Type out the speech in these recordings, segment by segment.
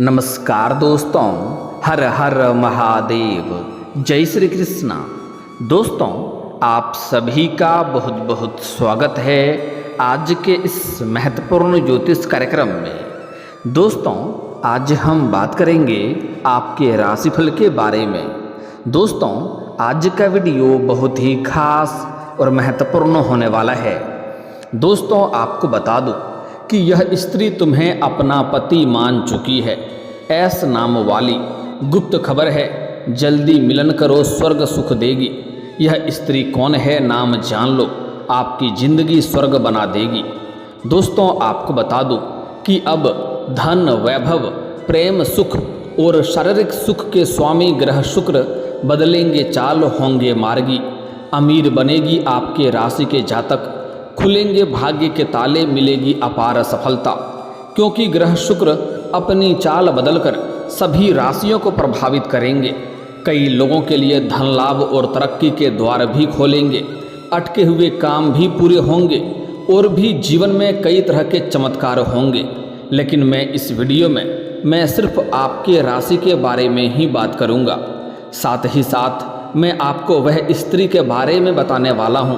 नमस्कार दोस्तों, हर हर महादेव, जय श्री कृष्णा। दोस्तों, आप सभी का बहुत बहुत स्वागत है आज के इस महत्वपूर्ण ज्योतिष कार्यक्रम में। दोस्तों, आज हम बात करेंगे आपके राशिफल के बारे में। दोस्तों, आज का वीडियो बहुत ही खास और महत्वपूर्ण होने वाला है। दोस्तों, आपको बता दूं कि यह स्त्री तुम्हें अपना पति मान चुकी है। ऐस नाम वाली गुप्त खबर है, जल्दी मिलन करो, स्वर्ग सुख देगी। यह स्त्री कौन है, नाम जान लो, आपकी जिंदगी स्वर्ग बना देगी। दोस्तों, आपको बता दूं कि अब धन, वैभव, प्रेम, सुख और शारीरिक सुख के स्वामी ग्रह शुक्र बदलेंगे चाल, होंगे मार्गी। अमीर बनेगी आपके राशि के जातक, खुलेंगे भाग्य के ताले, मिलेगी अपार सफलता। क्योंकि ग्रह शुक्र अपनी चाल बदलकर सभी राशियों को प्रभावित करेंगे। कई लोगों के लिए धन लाभ और तरक्की के द्वार भी खोलेंगे, अटके हुए काम भी पूरे होंगे और भी जीवन में कई तरह के चमत्कार होंगे। लेकिन मैं इस वीडियो में मैं सिर्फ आपके राशि के बारे में ही बात करूंगा। साथ ही साथ मैं आपको वह स्त्री के बारे में बताने वाला हूं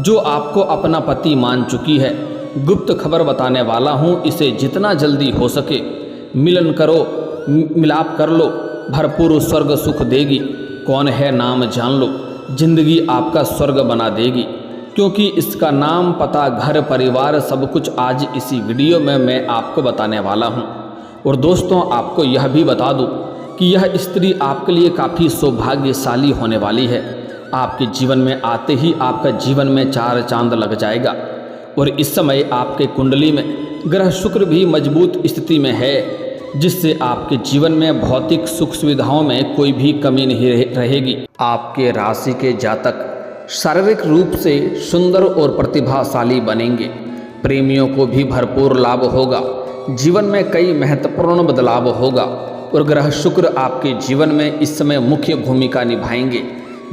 जो आपको अपना पति मान चुकी है। गुप्त खबर बताने वाला हूं, इसे जितना जल्दी हो सके मिलन करो, मिलाप कर लो, भरपूर स्वर्ग सुख देगी। कौन है, नाम जान लो, जिंदगी आपका स्वर्ग बना देगी। क्योंकि इसका नाम, पता, घर, परिवार सब कुछ आज इसी वीडियो में मैं आपको बताने वाला हूं। और दोस्तों, आपको यह भी बता दूं कि यह स्त्री आपके लिए काफ़ी सौभाग्यशाली होने वाली है। आपके जीवन में आते ही आपका जीवन में चार चांद लग जाएगा। और इस समय आपके कुंडली में ग्रह शुक्र भी मजबूत स्थिति में है, जिससे आपके जीवन में भौतिक सुख सुविधाओं में कोई भी कमी नहीं रहेगी। आपके राशि के जातक शारीरिक रूप से सुंदर और प्रतिभाशाली बनेंगे। प्रेमियों को भी भरपूर लाभ होगा। जीवन में कई महत्वपूर्ण बदलाव होगा और ग्रह शुक्र आपके जीवन में इस समय मुख्य भूमिका निभाएंगे।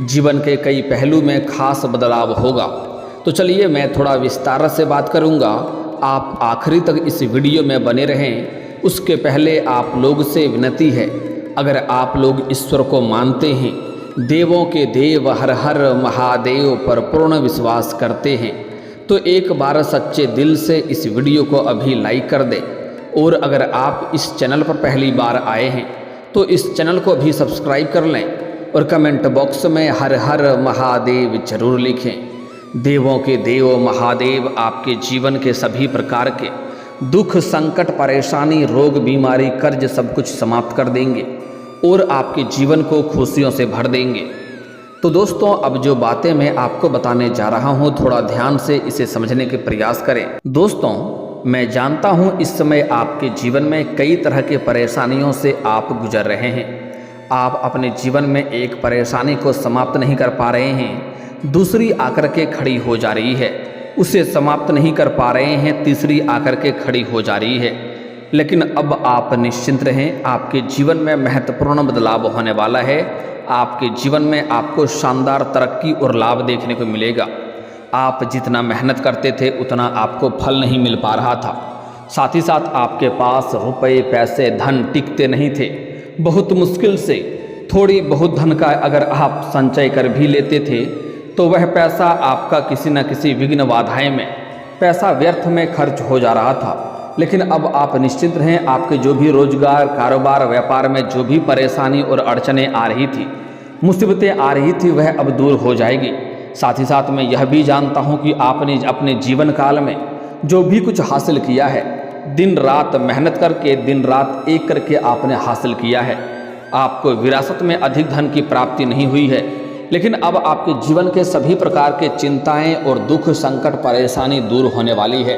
जीवन के कई पहलू में खास बदलाव होगा। तो चलिए मैं थोड़ा विस्तार से बात करूंगा, आप आखिरी तक इस वीडियो में बने रहें। उसके पहले आप लोग से विनती है, अगर आप लोग ईश्वर को मानते हैं, देवों के देव हर हर महादेव पर पूर्ण विश्वास करते हैं, तो एक बार सच्चे दिल से इस वीडियो को अभी लाइक कर दें। और अगर आप इस चैनल पर पहली बार आए हैं तो इस चैनल को भी सब्सक्राइब कर लें और कमेंट बॉक्स में हर हर महादेव जरूर लिखें। देवों के देव महादेव आपके जीवन के सभी प्रकार के दुख, संकट, परेशानी, रोग, बीमारी, कर्ज सब कुछ समाप्त कर देंगे और आपके जीवन को खुशियों से भर देंगे। तो दोस्तों, अब जो बातें मैं आपको बताने जा रहा हूं, थोड़ा ध्यान से इसे समझने के प्रयास करें। दोस्तों, मैं जानता हूं इस समय आपके जीवन में कई तरह के परेशानियों से आप गुजर रहे हैं। आप अपने जीवन में एक परेशानी को समाप्त नहीं कर पा रहे हैं, दूसरी आकर के खड़ी हो जा रही है। उसे समाप्त नहीं कर पा रहे हैं, तीसरी आकर के खड़ी हो जा रही है। लेकिन अब आप निश्चिंत रहें, आपके जीवन में महत्वपूर्ण बदलाव होने वाला है। आपके जीवन में आपको शानदार तरक्की और लाभ देखने को मिलेगा। आप जितना मेहनत करते थे उतना आपको फल नहीं मिल पा रहा था। साथ ही साथ आपके पास रुपए, पैसे, धन टिकते नहीं थे। बहुत मुश्किल से थोड़ी बहुत धन का अगर आप संचय कर भी लेते थे तो वह पैसा आपका किसी न किसी विघ्न बाधाएं में, पैसा व्यर्थ में खर्च हो जा रहा था। लेकिन अब आप निश्चिंत रहें, आपके जो भी रोजगार, कारोबार, व्यापार में जो भी परेशानी और अड़चनें आ रही थी, मुसीबतें आ रही थी, वह अब दूर हो जाएगी। साथ ही साथ मैं यह भी जानता हूँ कि आपने अपने जीवन काल में जो भी कुछ हासिल किया है, दिन रात मेहनत करके, दिन रात एक करके आपने हासिल किया है। आपको विरासत में अधिक धन की प्राप्ति नहीं हुई है, लेकिन अब आपके जीवन के सभी प्रकार के चिंताएं और दुख, संकट, परेशानी दूर होने वाली है।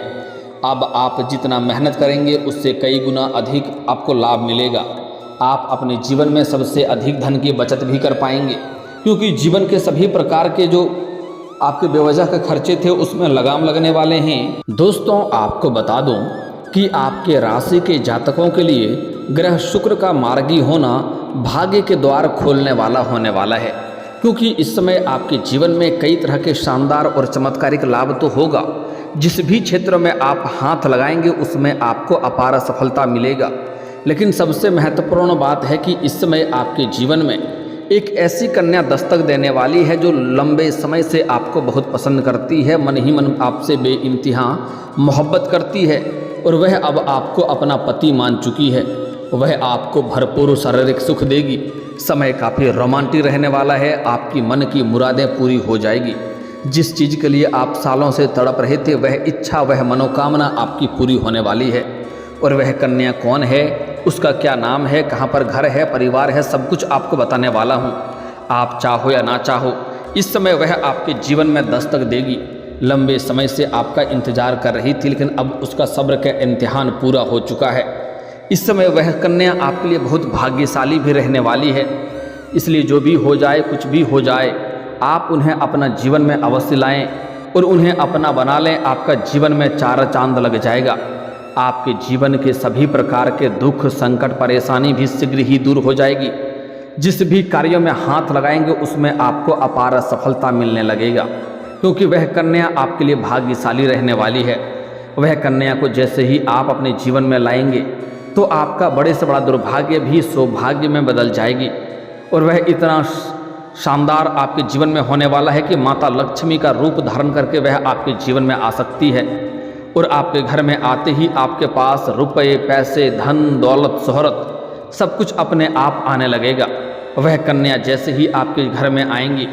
अब आप जितना मेहनत करेंगे उससे कई गुना अधिक आपको लाभ मिलेगा। आप अपने जीवन में सबसे अधिक धन की बचत भी कर पाएंगे, क्योंकि जीवन के सभी प्रकार के जो आपके बेवजह के खर्चे थे उसमें लगाम लगने वाले हैं। दोस्तों, आपको बता दूं कि आपके राशि के जातकों के लिए ग्रह शुक्र का मार्गी होना भाग्य के द्वार खोलने वाला होने वाला है। क्योंकि इस समय आपके जीवन में कई तरह के शानदार और चमत्कारिक लाभ तो होगा। जिस भी क्षेत्र में आप हाथ लगाएंगे उसमें आपको अपार सफलता मिलेगा। लेकिन सबसे महत्वपूर्ण बात है कि इस समय आपके जीवन में एक ऐसी कन्या दस्तक देने वाली है जो लंबे समय से आपको बहुत पसंद करती है, मन ही मन आपसे बेइंतहा मोहब्बत करती है और वह अब आपको अपना पति मान चुकी है। वह आपको भरपूर शारीरिक सुख देगी। समय काफ़ी रोमांटिक रहने वाला है। आपकी मन की मुरादें पूरी हो जाएगी। जिस चीज़ के लिए आप सालों से तड़प रहे थे वह इच्छा, वह मनोकामना आपकी पूरी होने वाली है। और वह कन्या कौन है, उसका क्या नाम है, कहाँ पर घर है, परिवार है, सब कुछ आपको बताने वाला हूँ। आप चाहो या ना चाहो इस समय वह आपके जीवन में दस्तक देगी। लंबे समय से आपका इंतजार कर रही थी, लेकिन अब उसका सब्र का इम्तिहान पूरा हो चुका है। इस समय वह कन्या आपके लिए बहुत भाग्यशाली भी रहने वाली है। इसलिए जो भी हो जाए, कुछ भी हो जाए, आप उन्हें अपना जीवन में अवश्य लाएं और उन्हें अपना बना लें। आपका जीवन में चार चांद लग जाएगा। आपके जीवन के सभी प्रकार के दुख, संकट, परेशानी भी शीघ्र ही दूर हो जाएगी। जिस भी कार्यों में हाथ लगाएंगे उसमें आपको अपार सफलता मिलने लगेगा, क्योंकि वह कन्या आपके लिए भाग्यशाली रहने वाली है। वह कन्या को जैसे ही आप अपने जीवन में लाएंगे तो आपका बड़े से बड़ा दुर्भाग्य भी सौभाग्य में बदल जाएगी। और वह इतना शानदार आपके जीवन में होने वाला है कि माता लक्ष्मी का रूप धारण करके वह आपके जीवन में आ सकती है। और आपके घर में आते ही आपके पास रुपए, पैसे, धन, दौलत, शोहरत सब कुछ अपने आप आने लगेगा। वह कन्या जैसे ही आपके घर में आएंगी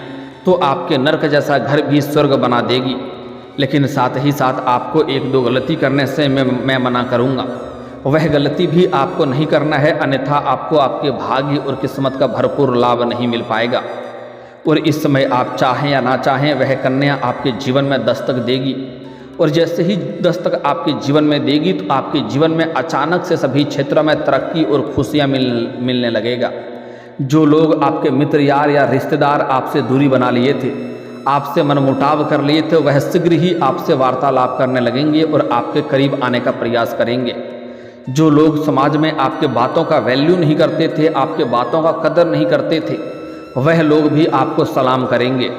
तो आपके नरक जैसा घर भी स्वर्ग बना देगी। लेकिन साथ ही साथ आपको एक दो गलती करने से मैं मना करूँगा। वह गलती भी आपको नहीं करना है, अन्यथा आपको आपके भाग्य और किस्मत का भरपूर लाभ नहीं मिल पाएगा। और इस समय आप चाहें या ना चाहें वह कन्या आपके जीवन में दस्तक देगी। और जैसे ही दस्तक आपके जीवन में देगी तो आपके जीवन में अचानक से सभी क्षेत्रों में तरक्की और खुशियाँ मिलने लगेगा। जो लोग आपके मित्र, यार या रिश्तेदार आपसे दूरी बना लिए थे, आपसे मनमुटाव कर लिए थे, वह शीघ्र ही आपसे वार्तालाप करने लगेंगे और आपके करीब आने का प्रयास करेंगे। जो लोग समाज में आपके बातों का वैल्यू नहीं करते थे, आपके बातों का कदर नहीं करते थे, वह लोग भी आपको सलाम करेंगे।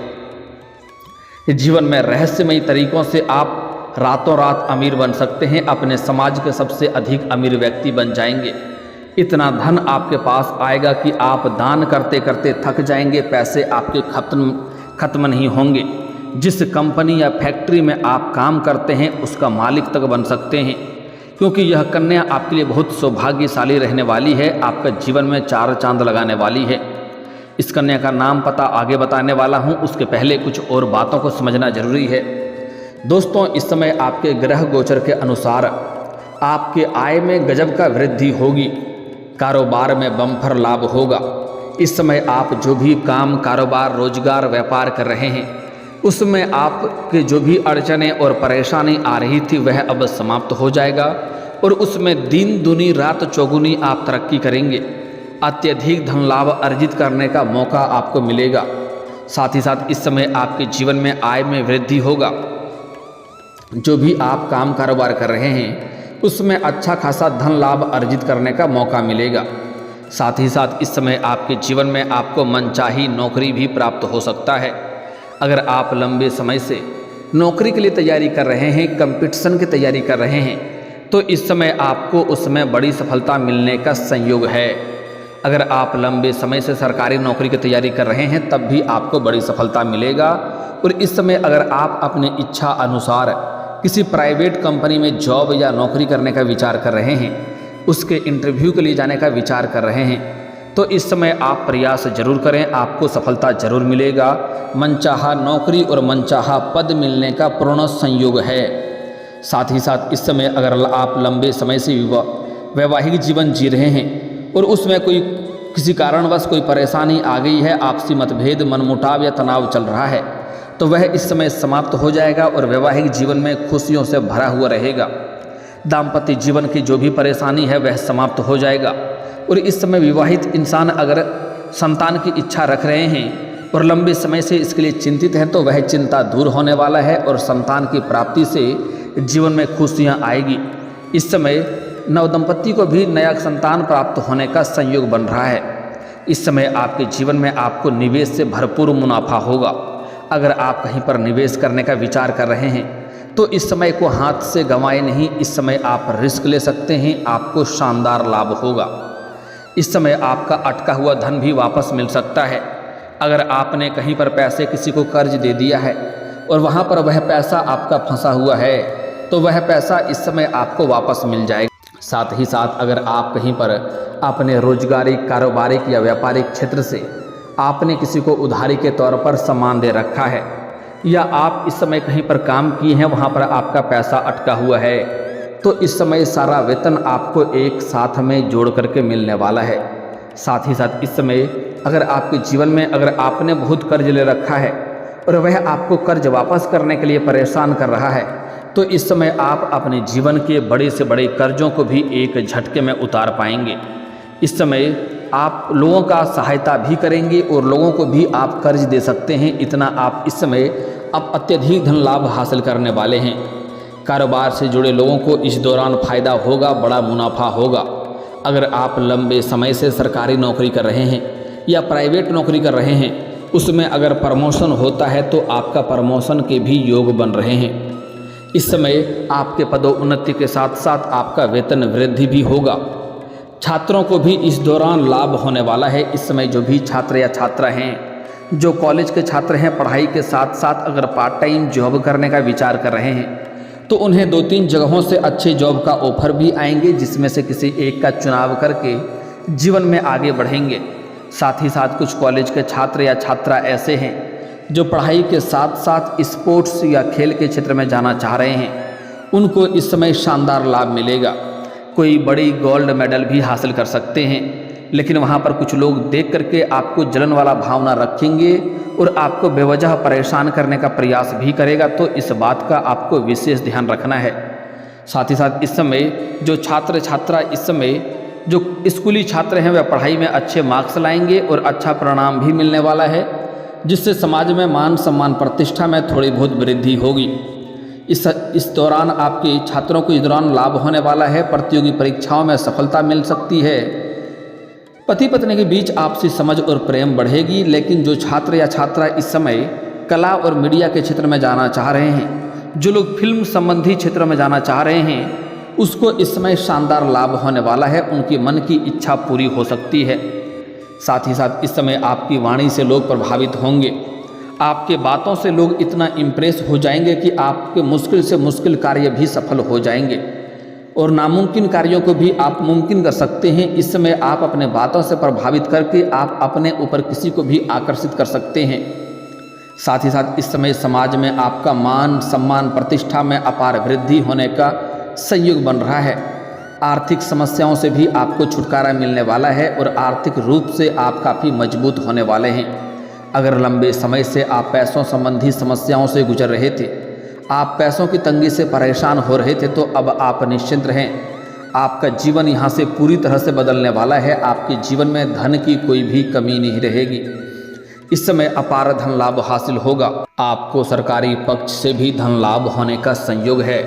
जीवन में रहस्यमयी तरीकों से आप रातों रात अमीर बन सकते हैं। अपने समाज के सबसे अधिक अमीर व्यक्ति बन जाएंगे। इतना धन आपके पास आएगा कि आप दान करते करते थक जाएंगे। पैसे आपके खत्म नहीं होंगे। जिस कंपनी या फैक्ट्री में आप काम करते हैं उसका मालिक तक बन सकते हैं, क्योंकि यह कन्या आपके लिए बहुत सौभाग्यशाली रहने वाली है। आपका जीवन में चार चांद लगाने वाली है। इस कन्या का नाम पता आगे बताने वाला हूँ, उसके पहले कुछ और बातों को समझना जरूरी है। दोस्तों, इस समय आपके ग्रह गोचर के अनुसार आपके आय में गजब का वृद्धि होगी। कारोबार में बम्पर लाभ होगा। इस समय आप जो भी काम, कारोबार, रोजगार, व्यापार कर रहे हैं उसमें आपके जो भी अड़चनें और परेशानी आ रही थी वह अब समाप्त हो जाएगा और उसमें दिन दुनी रात चौगुनी आप तरक्की करेंगे। अत्यधिक धन लाभ अर्जित करने का मौका आपको मिलेगा। साथ ही साथ इस समय आपके जीवन में आय में वृद्धि होगा। जो भी आप काम कारोबार कर रहे हैं उसमें अच्छा खासा धन लाभ अर्जित करने का मौका मिलेगा। साथ ही साथ इस समय आपके जीवन में आपको मनचाही नौकरी भी प्राप्त हो सकता है। अगर आप लंबे समय से नौकरी के लिए तैयारी कर रहे हैं, कंपटीशन की तैयारी कर रहे हैं, तो इस समय आपको उसमें बड़ी सफलता मिलने का संयोग है। अगर आप लंबे समय से सरकारी नौकरी की तैयारी कर रहे हैं तब भी आपको बड़ी सफलता मिलेगा। और इस समय अगर आप अपनी इच्छा अनुसार किसी प्राइवेट कंपनी में जॉब या नौकरी करने का विचार कर रहे हैं, उसके इंटरव्यू के लिए जाने का विचार कर रहे हैं, तो इस समय आप प्रयास जरूर करें, आपको सफलता जरूर मिलेगा। मनचाहा नौकरी और मनचाहा पद मिलने का पूर्ण संयोग है। साथ ही साथ इस समय अगर आप लंबे समय से वैवाहिक जीवन जी रहे हैं और उसमें किसी कारणवश कोई परेशानी आ गई है, आपसी मतभेद, मनमुटाव या तनाव चल रहा है, तो वह इस समय समाप्त हो जाएगा और वैवाहिक जीवन में खुशियों से भरा हुआ रहेगा। दाम्पत्य जीवन की जो भी परेशानी है वह समाप्त हो जाएगा। और इस समय विवाहित इंसान अगर संतान की इच्छा रख रहे हैं और लंबे समय से इसके लिए चिंतित हैं तो वह चिंता दूर होने वाला है और संतान की प्राप्ति से जीवन में खुशियाँ आएगी। इस समय नवदंपति को भी नया संतान प्राप्त होने का संयोग बन रहा है। इस समय आपके जीवन में आपको निवेश से भरपूर मुनाफा होगा। अगर आप कहीं पर निवेश करने का विचार कर रहे हैं तो इस समय को हाथ से गंवाए नहीं, इस समय आप रिस्क ले सकते हैं, आपको शानदार लाभ होगा। इस समय आपका अटका हुआ धन भी वापस मिल सकता है। अगर आपने कहीं पर पैसे किसी को कर्ज दे दिया है और वहाँ पर वह पैसा आपका फंसा हुआ है, तो वह पैसा इस समय आपको वापस मिल जाएगा। साथ ही साथ अगर आप कहीं पर अपने रोजगारी, कारोबारिक या व्यापारिक क्षेत्र से आपने किसी को उधारी के तौर पर सामान दे रखा है, या आप इस समय कहीं पर काम किए हैं, वहाँ पर आपका पैसा अटका हुआ है, तो इस समय सारा वेतन आपको एक साथ में जोड़ करके मिलने वाला है। साथ ही साथ इस समय अगर आपके जीवन में अगर आपने बहुत कर्ज ले रखा है और वह आपको कर्ज वापस करने के लिए परेशान कर रहा है, तो इस समय आप अपने जीवन के बड़े से बड़े कर्जों को भी एक झटके में उतार पाएंगे। इस समय आप लोगों का सहायता भी करेंगे और लोगों को भी आप कर्ज दे सकते हैं। इतना आप इस समय अब अत्यधिक धन लाभ हासिल करने वाले हैं। कारोबार से जुड़े लोगों को इस दौरान फायदा होगा, बड़ा मुनाफा होगा। अगर आप लंबे समय से सरकारी नौकरी कर रहे हैं या प्राइवेट नौकरी कर रहे हैं, उसमें अगर प्रमोशन होता है तो आपका प्रमोशन के भी योग बन रहे हैं। इस समय आपके पदोन्नति के साथ साथ आपका वेतन वृद्धि भी होगा। छात्रों को भी इस दौरान लाभ होने वाला है। इस समय जो भी छात्र या छात्रा हैं, जो कॉलेज के छात्र हैं, पढ़ाई के साथ साथ अगर पार्ट टाइम जॉब करने का विचार कर रहे हैं, तो उन्हें 2-3 जगहों से अच्छे जॉब का ऑफर भी आएंगे, जिसमें से किसी एक का चुनाव करके जीवन में आगे बढ़ेंगे। साथ ही साथ कुछ कॉलेज के छात्र या छात्रा ऐसे हैं जो पढ़ाई के साथ साथ स्पोर्ट्स या खेल के क्षेत्र में जाना चाह रहे हैं, उनको इस समय शानदार लाभ मिलेगा। कोई बड़ी गोल्ड मेडल भी हासिल कर सकते हैं, लेकिन वहाँ पर कुछ लोग देख करके आपको जलन वाला भावना रखेंगे और आपको बेवजह परेशान करने का प्रयास भी करेगा, तो इस बात का आपको विशेष ध्यान रखना है। साथ ही साथ इस समय जो छात्र छात्रा इस समय जो स्कूली छात्र हैं, वह पढ़ाई में अच्छे मार्क्स लाएंगे और अच्छा परिणाम भी मिलने वाला है, जिससे समाज में मान सम्मान प्रतिष्ठा में थोड़ी बहुत वृद्धि होगी। इस दौरान आपके छात्रों को इस दौरान लाभ होने वाला है। प्रतियोगी परीक्षाओं में सफलता मिल सकती है। पति पत्नी के बीच आपसी समझ और प्रेम बढ़ेगी। लेकिन जो छात्र या छात्रा इस समय कला और मीडिया के क्षेत्र में जाना चाह रहे हैं, जो लोग फिल्म संबंधी क्षेत्रों में जाना चाह रहे हैं, उसको इस समय शानदार लाभ होने वाला है। उनकी मन की इच्छा पूरी हो सकती है। साथ ही साथ इस समय आपकी वाणी से लोग प्रभावित होंगे। आपके बातों से लोग इतना इम्प्रेस हो जाएंगे कि आपके मुश्किल से मुश्किल कार्य भी सफल हो जाएंगे और नामुमकिन कार्यों को भी आप मुमकिन कर सकते हैं। इस समय आप अपने बातों से प्रभावित करके आप अपने ऊपर किसी को भी आकर्षित कर सकते हैं। साथ ही साथ इस समय समाज में आपका मान सम्मान प्रतिष्ठा में अपार वृद्धि होने का संयोग बन रहा है। आर्थिक समस्याओं से भी आपको छुटकारा मिलने वाला है और आर्थिक रूप से आप काफ़ी मजबूत होने वाले हैं। अगर लंबे समय से आप पैसों संबंधी समस्याओं से गुजर रहे थे, आप पैसों की तंगी से परेशान हो रहे थे, तो अब आप निश्चिंत रहें। आपका जीवन यहाँ से पूरी तरह से बदलने वाला है। आपके जीवन में धन की कोई भी कमी नहीं रहेगी। इस समय अपार धन लाभ हासिल होगा। आपको सरकारी पक्ष से भी धन लाभ होने का संयोग है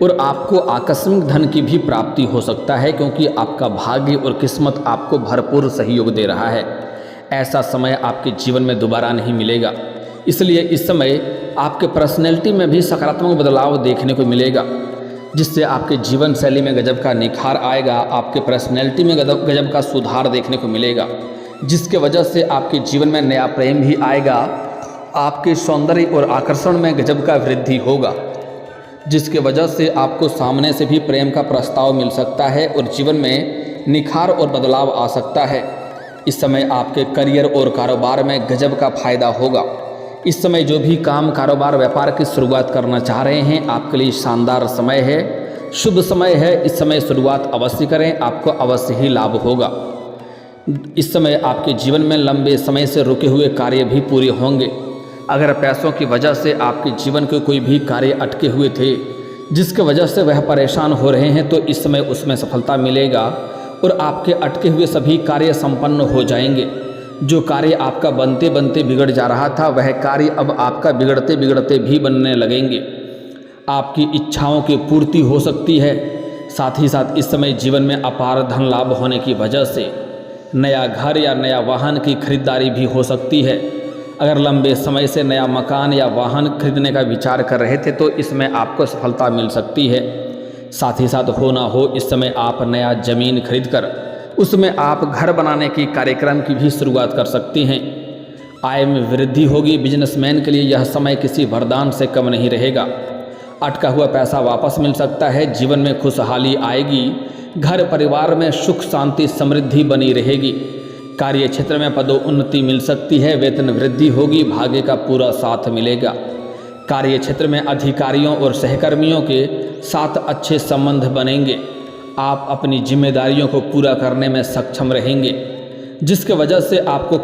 और आपको आकस्मिक धन की भी प्राप्ति हो सकता है, क्योंकि आपका भाग्य और किस्मत आपको भरपूर सहयोग दे रहा है। ऐसा समय आपके जीवन में दोबारा नहीं मिलेगा। इसलिए इस समय आपके पर्सनैलिटी में भी सकारात्मक बदलाव देखने को मिलेगा, जिससे आपके जीवन शैली में गजब का निखार आएगा। आपके पर्सनैलिटी में गजब का सुधार देखने को मिलेगा, जिसके वजह से आपके जीवन में नया प्रेम भी आएगा। आपके सौंदर्य और आकर्षण में गजब का वृद्धि होगा, जिसके वजह से आपको सामने से भी प्रेम का प्रस्ताव मिल सकता है और जीवन में निखार और बदलाव आ सकता है। इस समय आपके करियर और कारोबार में गजब का फायदा होगा। इस समय जो भी काम कारोबार व्यापार की शुरुआत करना चाह रहे हैं, आपके लिए शानदार समय है, शुभ समय है। इस समय शुरुआत अवश्य करें, आपको अवश्य ही लाभ होगा। इस समय आपके जीवन में लंबे समय से रुके हुए कार्य भी पूरे होंगे। अगर पैसों की वजह से आपके जीवन के कोई भी कार्य अटके हुए थे, जिसके वजह से वह परेशान हो रहे हैं, तो इस समय उसमें सफलता मिलेगा और आपके अटके हुए सभी कार्य संपन्न हो जाएंगे। जो कार्य आपका बनते बनते बिगड़ जा रहा था, वह कार्य अब आपका बिगड़ते बिगड़ते भी बनने लगेंगे। आपकी इच्छाओं की पूर्ति हो सकती है। साथ ही साथ इस समय जीवन में अपार धन लाभ होने की वजह से नया घर या नया वाहन की खरीदारी भी हो सकती है। अगर लंबे समय से नया मकान या वाहन खरीदने का विचार कर रहे थे तो इसमें आपको सफलता मिल सकती है। साथ ही साथ हो ना हो इस समय आप नया ज़मीन खरीदकर उसमें आप घर बनाने की कार्यक्रम की भी शुरुआत कर सकती हैं। आय में वृद्धि होगी। बिजनेसमैन के लिए यह समय किसी वरदान से कम नहीं रहेगा। अटका हुआ पैसा वापस मिल सकता है। जीवन में खुशहाली आएगी। घर परिवार में सुख शांति समृद्धि बनी रहेगी। कार्य क्षेत्र में पदोन्नति मिल सकती है। वेतन वृद्धि होगी। भाग्य का पूरा साथ मिलेगा। कार्य क्षेत्र में अधिकारियों और सहकर्मियों के साथ अच्छे संबंध बनेंगे। आप अपनी जिम्मेदारियों को पूरा करने में सक्षम रहेंगे, जिसके वजह से आपको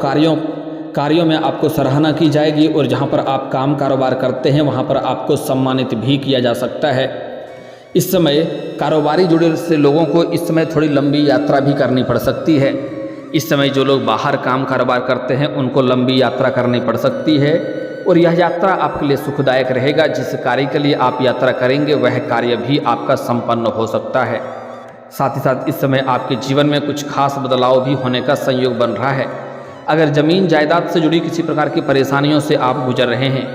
कार्यों में आपको सराहना की जाएगी और जहां पर आप काम कारोबार करते हैं वहां पर आपको सम्मानित भी किया जा सकता है। इस समय कारोबारी जुड़े से लोगों को इस समय थोड़ी लंबी यात्रा भी करनी पड़ सकती है। इस समय जो लोग बाहर काम कारोबार करते हैं उनको लंबी यात्रा करनी पड़ सकती है और यह यात्रा आपके लिए सुखदायक रहेगा। जिस कार्य के लिए आप यात्रा करेंगे वह कार्य भी आपका संपन्न हो सकता है। साथ ही साथ इस समय आपके जीवन में कुछ खास बदलाव भी होने का संयोग बन रहा है। अगर ज़मीन जायदाद से जुड़ी किसी प्रकार की परेशानियों से आप गुजर रहे हैं,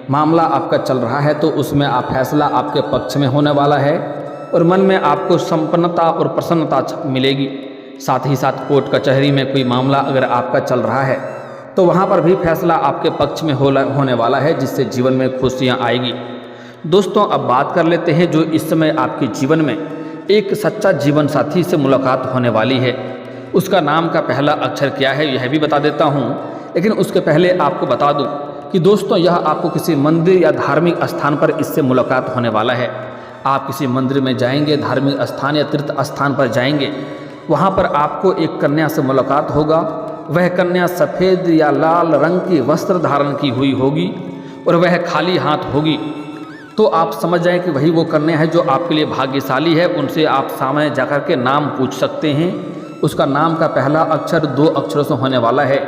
मामला आपका चल रहा है, तो उसमें आप फैसला आपके पक्ष में होने वाला है और मन में आपको संपन्नता और प्रसन्नता मिलेगी। साथ ही साथ कोर्ट कचहरी में कोई मामला अगर आपका चल रहा है तो वहाँ पर भी फैसला आपके पक्ष में होने वाला है, जिससे जीवन में खुशियाँ आएगी। दोस्तों, अब बात कर लेते हैं जो इस समय आपके जीवन में एक सच्चा जीवन साथी से मुलाकात होने वाली है। उसका नाम का पहला अक्षर क्या है यह भी बता देता हूँ, लेकिन उसके पहले आपको बता दूँ कि दोस्तों यह आपको किसी मंदिर या धार्मिक स्थान पर इससे मुलाकात होने वाला है। आप किसी मंदिर में जाएंगे, धार्मिक स्थान या तीर्थ स्थान पर जाएंगे, वहाँ पर आपको एक कन्या से मुलाकात होगा। वह कन्या सफ़ेद या लाल रंग की वस्त्र धारण की हुई होगी और वह खाली हाथ होगी। तो आप समझ जाएं कि वही वो कन्या है जो आपके लिए भाग्यशाली है। उनसे आप सामने जाकर के नाम पूछ सकते हैं। उसका नाम का पहला अक्षर 2 अक्षरों से होने वाला है,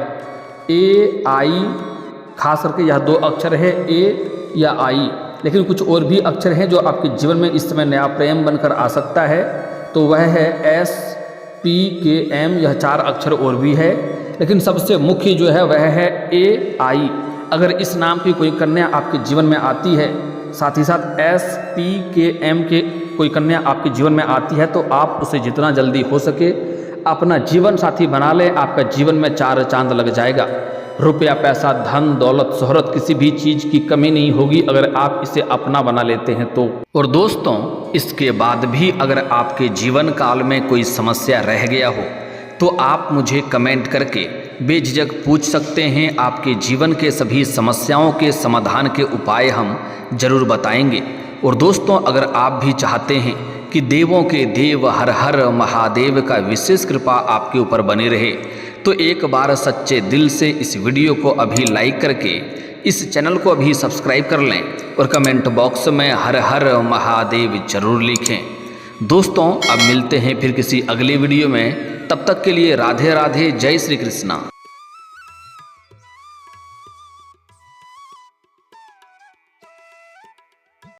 ए आई। खास करके यह 2 अक्षर है, ए या आई, लेकिन कुछ और भी अक्षर हैं जो आपके जीवन में इस समय नया प्रेम बनकर आ सकता है। तो वह है एस, पी, के, एम। यह 4 अक्षर और भी है, लेकिन सबसे मुख्य जो है वह है ए आई। अगर इस नाम की कोई कन्या आपके जीवन में आती है, साथ ही साथ एस, पी, के, एम के कोई कन्या आपके जीवन में आती है, तो आप उसे जितना जल्दी हो सके अपना जीवन साथी बना लें। आपका जीवन में 4 चांद लग जाएगा। रुपया, पैसा, धन, दौलत, शोहरत, किसी भी चीज़ की कमी नहीं होगी अगर आप इसे अपना बना लेते हैं तो। और दोस्तों, इसके बाद भी अगर आपके जीवन काल में कोई समस्या रह गया हो तो आप मुझे कमेंट करके बेझिझक पूछ सकते हैं। आपके जीवन के सभी समस्याओं के समाधान के उपाय हम जरूर बताएंगे। और दोस्तों, अगर आप भी चाहते हैं कि देवों के देव हर हर महादेव का विशेष कृपा आपके ऊपर बनी रहे, तो एक बार सच्चे दिल से इस वीडियो को अभी लाइक करके इस चैनल को अभी सब्सक्राइब कर लें और कमेंट बॉक्स में हर हर महादेव जरूर लिखें। दोस्तों, अब मिलते हैं फिर किसी अगले वीडियो में। तब तक के लिए राधे राधे, जय श्री कृष्णा।